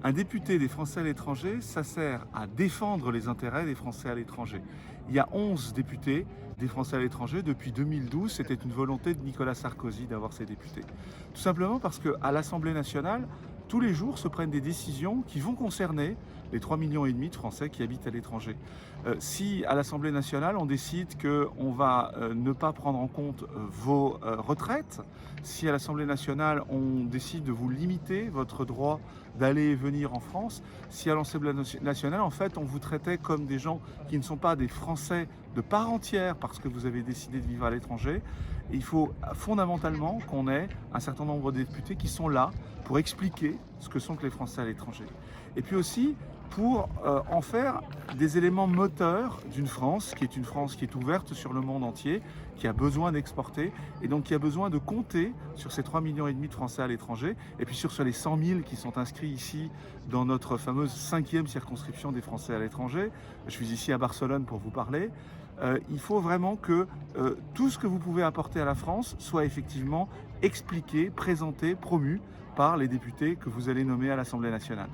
Un député des Français à l'étranger, ça sert à défendre les intérêts des Français à l'étranger. Il y a 11 députés des Français à l'étranger. Depuis 2012, c'était une volonté de Nicolas Sarkozy d'avoir ces députés. Tout simplement parce qu'à l'Assemblée nationale, tous les jours se prennent des décisions qui vont concerner les 3,5 millions de Français qui habitent à l'étranger. Si à l'Assemblée nationale, on décide qu'on va ne pas prendre en compte vos retraites, si à l'Assemblée nationale, on décide de vous limiter votre droit d'aller et venir en France, si à l'Assemblée nationale, en fait, on vous traitait comme des gens qui ne sont pas des Français de part entière parce que vous avez décidé de vivre à l'étranger, il faut fondamentalement qu'on ait un certain nombre de députés qui sont là pour expliquer ce que sont que les Français à l'étranger. Et puis aussi pour en faire des éléments moteurs d'une France qui est ouverte sur le monde entier, qui a besoin d'exporter et donc qui a besoin de compter sur ces 3,5 millions de Français à l'étranger et puis sur les 100 000 qui sont inscrits ici dans notre fameuse 5e circonscription des Français à l'étranger. Je suis ici à Barcelone pour vous parler. Il faut vraiment que tout ce que vous pouvez apporter à la France soit effectivement expliqué, présenté, promu par les députés que vous allez nommer à l'Assemblée nationale.